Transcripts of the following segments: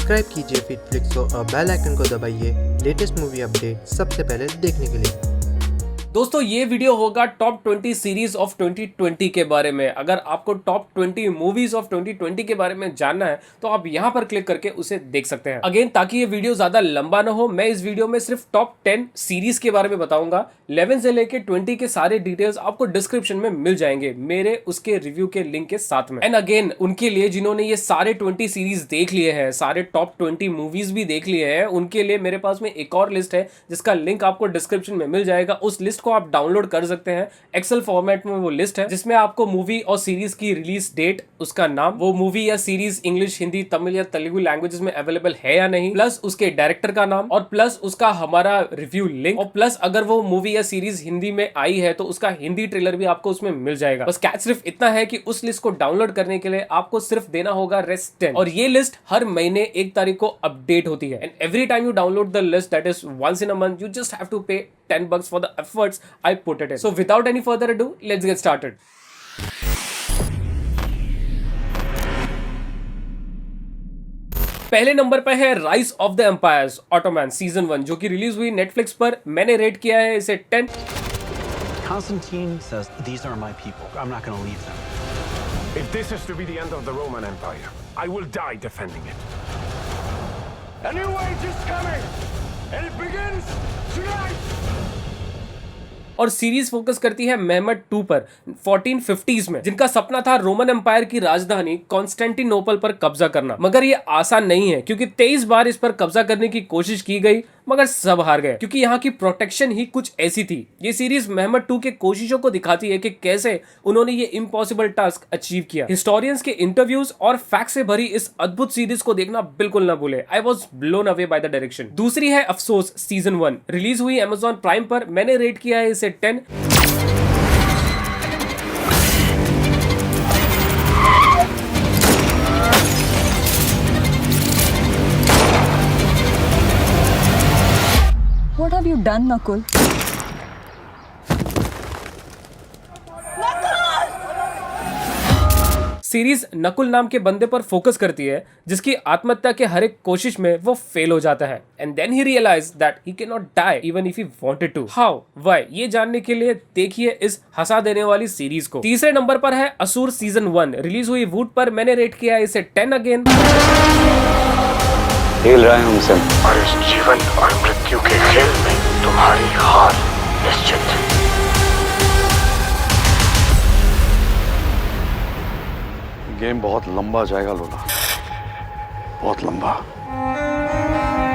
Subscribe कीजिए फिटफ्लिक्स और bell icon को दबाइए लेटेस्ट मूवी अपडेट सबसे पहले देखने के लिए। दोस्तों ये वीडियो होगा टॉप 20 सीरीज ऑफ 2020 के बारे में। अगर आपको टॉप 20 मूवीज ऑफ 2020 के बारे में जानना है तो आप यहां पर क्लिक करके उसे देख सकते हैं। अगेन ताकि ये वीडियो ज्यादा लंबा ना हो, मैं इस वीडियो में सिर्फ टॉप 10 सीरीज के बारे में बताऊंगा। 11 से लेके 20 के सारे डिटेल्स आपको डिस्क्रिप्शन में मिल जाएंगे मेरे उसके रिव्यू के लिंक के साथ में। एंड अगेन उनके लिए जिन्होंने ये सारे 20 सीरीज देख लिए हैं, सारे टॉप 20 मूवीज भी देख लिए हैं, उनके लिए मेरे पास में एक और लिस्ट है जिसका लिंक आपको डिस्क्रिप्शन में मिल जाएगा। उस लिस्ट को आप डाउनलोड कर सकते हैं। एक्सेल फॉर्मेट में वो लिस्ट है जिसमें आपको मूवी और सीरीज की रिलीज डेट, उसका नाम, वो मूवी या सीरीज इंग्लिश, हिंदी, तमिल या तेलुगु लैंग्वेजेस में अवेलेबल है या नहीं, प्लस उसके डायरेक्टर का नाम और प्लस उसका हमारा रिव्यू लिंक, और प्लस अगर वो मूवी या सीरीज हिंदी में आई है तो उसका हिंदी ट्रेलर भी आपको उसमें मिल जाएगा। बस कैच सिर्फ इतना है कि उस लिस्ट को डाउनलोड करने के लिए आपको सिर्फ देना होगा रेस्ट 10, और ये लिस्ट हर महीने 1 तारीख को अपडेट होती है। And every time you download the list, that is once in a month, you just have to pay $10 for the efforts I put it in. So without any further ado, let's get started. पहले number पे है rise of the empires Ottoman season 1, जो कि release हुई Netflix पर। मैंने rate किया है इसे 10। Constantine says, "These are my people. I'm not going to leave them." If this is to be the end of the Roman Empire, I will die defending it. A new age is coming, and it begins tonight. और series focus करती है मेहमत II पर 1450s में, जिनका सपना था Roman empire की राजधानी कॉन्स्टेंटिनोपल पर कब्जा करना। मगर ये आसान नहीं है क्योंकि 23 बार इस पर कब्जा करने की कोशिश की गई मगर सब हार गए क्योंकि यहाँ की प्रोटेक्शन ही कुछ ऐसी थी। ये सीरीज मेहमत II के कोशिशों को दिखाती है कि कैसे उन्होंने ये इम्पॉसिबल टास्क अचीव किया। हिस्टोरियंस के इंटरव्यूज और फैक्ट से भरी इस अद्भुत सीरीज को देखना बिल्कुल ना भूले। I was blown away by the direction. दूसरी है अफसोस सीजन 1, रिलीज हुई Amazon प्राइम पर। मैंने रेट किया है इसे 10। What have you done, Nakul? Series Nakul नाम के बंदे पर फोकस करती है जिसकी आत्महत्या के हर एक कोशिश में वो फेल हो जाता है। And then he realize that he can not die even if he wanted to. How, why, ये जानने के लिए देखिए इस हंसा देने वाली सीरीज को। तीसरे नंबर पर है असुर सीजन 1, रिलीज हुई वूट पर। मैंने रेट किया है इसे 10 अगेन। खेल रहे हैं हमसे, और इस जीवन और मृत्यु के खेल में तुम्हारी हार निश्चित है। गेम बहुत लंबा जाएगा लोला, बहुत लंबा।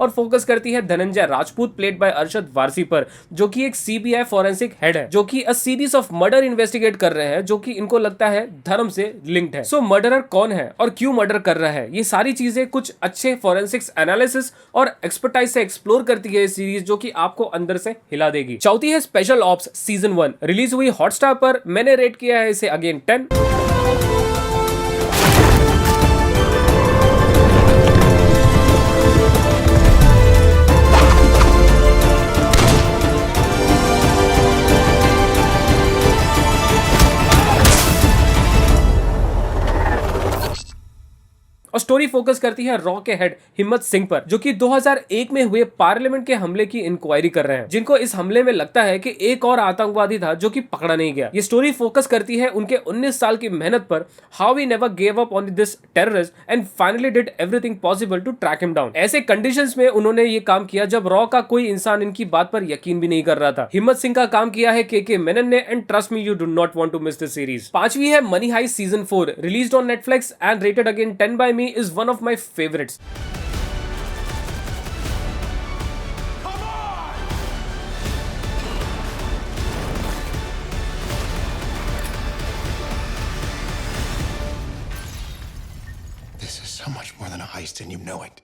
और फोकस करती है धनंजय राजपूत प्लेड बाय अरशद वारसी पर, जो कि एक सीबीआई फॉरेंसिक हेड है जो कि a series of murder investigate कर रहे हैं जो कि इनको लगता है धर्म से लिंक्ड है। सो मर्डरर कौन है और क्यों मर्डर कर रहा है, ये सारी चीजें कुछ अच्छे फॉरेंसिक्स एनालिसिस और एक्सपर्टाइज से एक्सप्लोर करती है सीरीज, जो कि आपको अंदर से हिला देगी। चौथी है स्पेशल ऑप्स सीजन 1, रिलीज हुई हॉटस्टार पर। मैंने रेट किया है इसे अगेन 10। और स्टोरी फोकस करती है रॉ के हेड हिम्मत सिंह पर, जो कि 2001 में हुए पार्लियामेंट के हमले की इंक्वायरी कर रहे हैं, जिनको इस हमले में लगता है कि एक और आतंकवादी था जो कि पकड़ा नहीं गया। ये स्टोरी फोकस करती है उनके 19 साल की मेहनत पर, how he never gave up on this terrorist and finally did everything possible to track him down. ऐसे कंडीशंस में उन्होंने ये काम किया जब रॉ का कोई इंसान इनकी बात पर यकीन भी नहीं कर रहा था। हिम्मत सिंह का काम किया है के मेनन ने, and trust me you do not want to miss this series. पांचवी है money heist season 4, released on Netflix and rated again 10 by me, is one of my favorites. This is so much more than a heist, and you know it.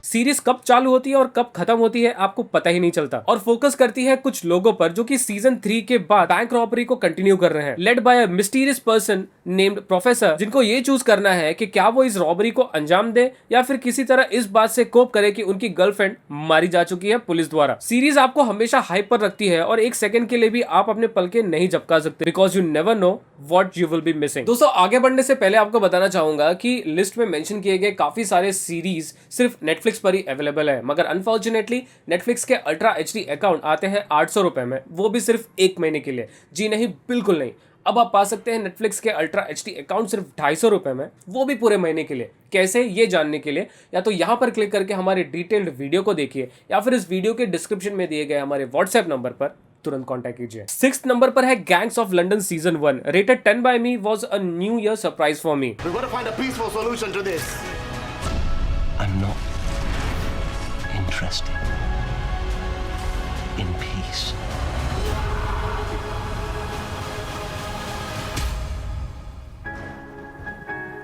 Series कब चालू होती है और कब खत्म होती है आपको पता ही नहीं चलता, और फोकस करती है कुछ लोगों पर जो कि सीजन 3 के बाद बैंक रॉबरी को कंटिन्यू कर रहे हैं, led by a mysterious person named professor, जिनको ये चूज करना है कि क्या वो इस रॉबरी को अंजाम दे या फिर किसी तरह इस बात से कोप करे कि उनकी गर्लफ्रेंड मारी जा चुकी है पुलिस द्वारा। सीरीज आपको हमेशा हाइप पर रखती है और एक सेकंड के लिए भी आप अपने पलके नहीं झपका सकते, because you never know what you will be missing. दोस्तों, आगे बढ़ने से पहले आपको बताना चाहूंगा कि लिस्ट में मेंशन किए गए काफी सारे सीरीज सिर्फ नेटफ्लिक्स पर ही अवेलेबल है, मगर अनफॉर्चुनेटली नेटफ्लिक्स के अल्ट्रा एचडी अकाउंट आते हैं 800 रुपए में, वो भी सिर्फ एक महीने के लिए। जी नहीं, बिल्कुल नहीं। अब आप पा सकते हैं नेटफ्लिक्स के अल्ट्रा एचडी अकाउंट सिर्फ 250 रुपए में, वो भी पूरे महीने के लिए। कैसे, ये जानने के लिए या तो यहाँ पर क्लिक करके हमारे डिटेल्ड वीडियो को देखिए या फिर इस वीडियो के डिस्क्रिप्शन में दिए गए हमारे व्हाट्सएप नंबर पर तुरंत कांटेक्ट कीजिए। 6th नंबर पर है gangs of London season 1, rated 10 by me, was a new year surprise for me. We've got to find a peaceful solution to this. I'm not interested in peace.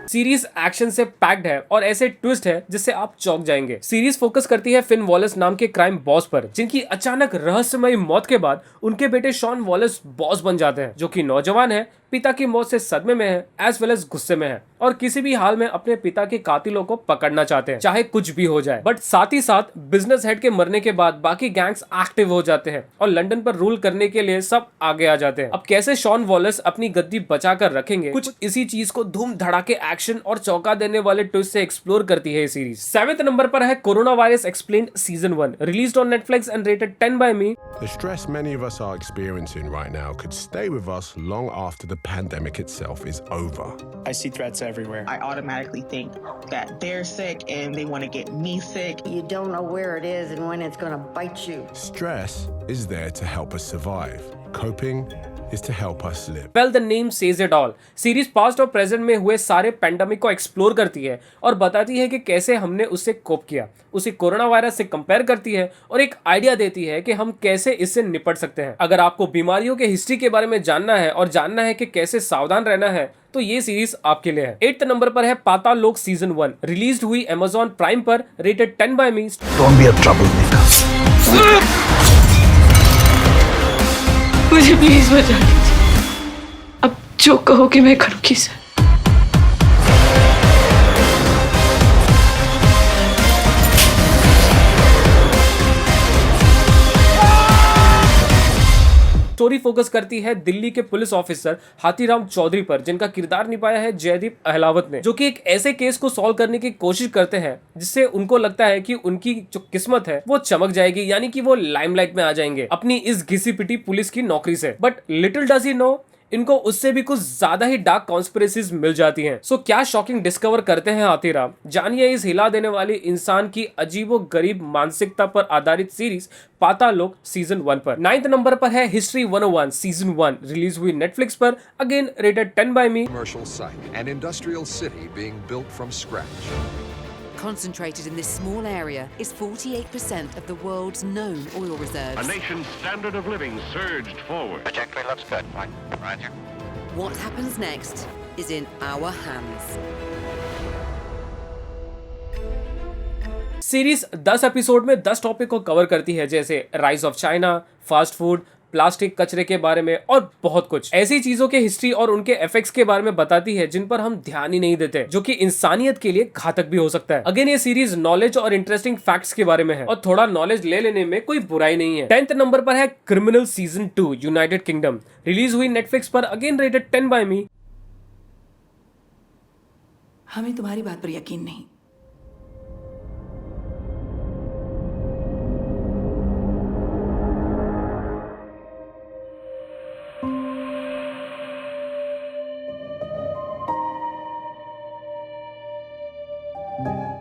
Series action से packed है और ऐसे twist है जिससे आप चौंक जाएंगे। Series focus करती है फिन वॉलेस नाम के क्राइम बॉस पर, जिनकी अचानक रहस्यमयी मौत के बाद उनके बेटे शॉन वॉलेस बॉस बन जाते हैं, जो कि नौजवान है, पिता की मौत से सदमे में है, एज वेल एज गुस्से में है और किसी भी हाल में अपने पिता के कातिलों को पकड़ना चाहते हैं, चाहे कुछ भी हो जाए। बट साथ ही साथ बिजनेस हेड के मरने के बाद बाकी गैंग्स एक्टिव हो जाते हैं और लंदन पर रूल करने के लिए सब आगे आ जाते हैं। अब कैसे शॉन वॉलेस अपनी गद्दी बचा कर रखेंगे, कुछ इसी चीज को धूम धड़ाके एक्शन और चौंका देने वाले ट्विस्ट से एक्सप्लोर करती है ये सीरीज। 7th नंबर पर है corona virus explained season 1, released on Netflix and rated 10 by me. The stress many of us are experiencing right now could stay with us long after the pandemic itself is over. I see threats everywhere. I automatically think that they're sick and they want to get me sick. You don't know where it is and when it's going to bite you. Stress is there to help us survive. Coping is to help us live. Well, the name says it all. Series past और present में हुए सारे pandemic को explore करती है और बताती है कि कैसे हमने उससे कोप किया, उसे कोरोना वायरस से कंपेयर करती है और एक आइडिया देती है कि हम कैसे इससे निपट सकते हैं। अगर आपको बीमारियों के हिस्ट्री के बारे में जानना है और जानना है कि कैसे सावधान रहना है, तो ये सीरीज आपके लिए है। 8th नंबर पर है पाताल लोक सीजन 1, रिलीज्ड हुई अमेज़न प्राइम पर, rated 10 by me. Don't be a troublemaker. मुझे प्लीज बचा लीजिए, अब जो कहोगे मैं करूंगी सर। स्टोरी फोकस करती है दिल्ली के पुलिस ऑफिसर हाथीराम चौधरी पर, जिनका किरदार निभाया है जयदीप अहलावत ने, जो कि एक ऐसे केस को सॉल्व करने की कोशिश करते हैं जिससे उनको लगता है कि उनकी जो किस्मत है वो चमक जाएगी, यानी कि वो लाइमलाइट में आ जाएंगे अपनी इस घिसी पिटी पुलिस की नौकरी से। But little does he know, इनको उससे भी कुछ ज्यादा ही डार्क कॉन्स्पिरेसीज मिल जाती हैं। सो क्या शॉकिंग डिस्कवर करते हैं हाथीराम, जानिए इस हिला देने वाली इंसान की अजीबो गरीब मानसिकता पर आधारित सीरीज पाताल लोक सीजन 1 पर। 9th नंबर पर है हिस्ट्री 101 सीजन 1, रिलीज हुई नेटफ्लिक्स पर, again rated 10 by me. Commercial site, an industrial city being built from scratch. Concentrated in this small area is 48% of the world's known oil reserves. A nation's standard of living surged forward. Trajectory looks good. Right here. What happens next is in our hands. Series 10 episode में 10 topic को cover करती है, जैसे rise of China, fast food, plastic कचरे के बारे में और बहुत कुछ ऐसी चीजों के हिस्ट्री और उनके इफेक्ट्स के बारे में बताती है जिन पर हम ध्यान ही नहीं देते, जो कि इंसानियत के लिए घातक भी हो सकता है। अगेन ये सीरीज नॉलेज और इंटरेस्टिंग फैक्ट्स के बारे में है और थोड़ा नॉलेज ले लेने में कोई बुराई नहीं है। 10th नंबर पर है criminal season 2, United kingdom, release हुई नेटफ्लिक्स पर, अगेन रेटेड 10 बाय मी। हमें तुम्हारी बात पर यकीन नहीं।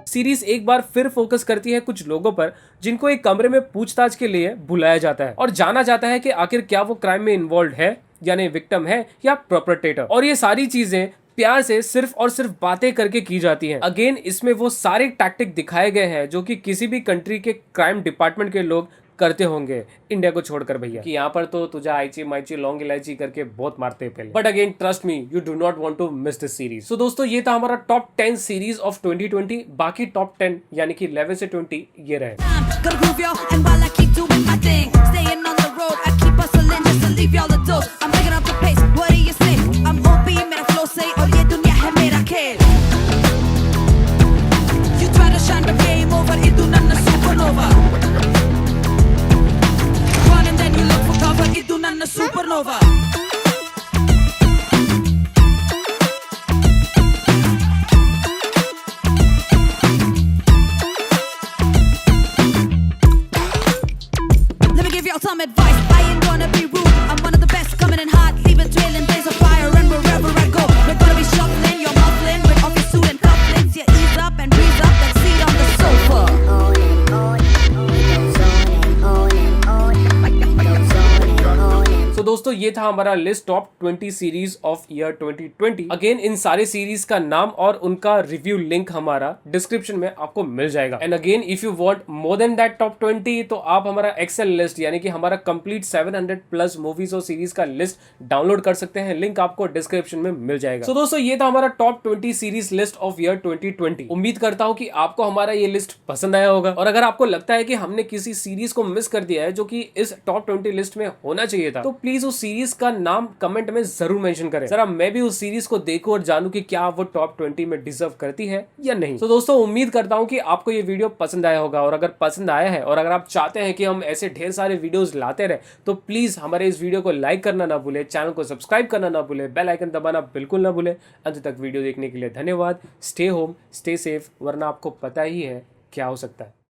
सीरीज एक बार फिर फोकस करती है कुछ लोगों पर जिनको एक कमरे में पूछताछ के लिए बुलाया जाता है और जाना जाता है कि आखिर क्या वो क्राइम में इन्वॉल्व है, यानी विक्टिम है या परपेट्रेटर। और ये सारी चीजें प्यार से सिर्फ और सिर्फ बातें करके की जाती हैं। अगेन इसमें वो सारे टैक्टिक दिखाए गए हैं जो कि किसी भी कंट्री के क्राइम डिपार्टमेंट के लोग करते होंगे इंडिया को छोड़कर भैया, कि यहाँ पर तो तुझे आइची माइची लौंग इलायची करके बहुत मारते हैं पहले। But again trust me, you do not want to miss this series. So दोस्तों ये था हमारा टॉप 10 सीरीज ऑफ 2020। बाकी टॉप 10 यानी कि 11 से 20 ये रहे। Supernova. Let me give y'all some advice. I ain't gonna be rude. I'm one of the best, coming in hot, leaving trailing days of fire. And wherever I go, we're gonna be shuffling. You're muffling with off your suit and cufflinks. You ease up and breeze up and seat on the sofa. तो दोस्तों ये था हमारा list top 20 series of year 2020। Again in सारे series का नाम और उनका रिव्यू लिंक हमारा डिस्क्रिप्शन में आपको मिल जाएगा। And again if you want more than that top 20 तो आप हमारा एक्सेल लिस्ट यानी कि हमारा कंप्लीट 700 प्लस मूवीज और सीरीज का लिस्ट डाउनलोड कर सकते हैं। लिंक आपको डिस्क्रिप्शन में मिल जाएगा। तो दोस्तों ये था हमारा top 20 series list of year 2020। उम्मीद करता हूँ कि आपको हमारा ये लिस्ट पसंद आया होगा, और अगर आपको लगता है कि हमने किसी सीरीज को मिस कर दिया है जो कि इस टॉप 20 लिस्ट में होना चाहिए था, तो प्लीज उस सीरीज का नाम कमेंट में जरूर मेंशन करें। जरा मैं भी उस सीरीज को देखूं और जानूं कि क्या वो टॉप 20 में डिजर्व करती है या नहीं। तो दोस्तों उम्मीद करता हूं कि आपको ये वीडियो पसंद आया होगा, और अगर पसंद आया है और अगर आप चाहते हैं कि हम ऐसे ढेर सारे वीडियोस लाते रहे, तो प्लीज हमारे इस वीडियो को लाइक करना ना भूले, चैनल को सब्सक्राइब करना ना भूले, बेल आइकन दबाना बिल्कुल ना भूले। अंत तक वीडियो देखने के लिए धन्यवाद। स्टे होम, स्टे सेफ, वरना आपको पता ही है क्या हो सकता है।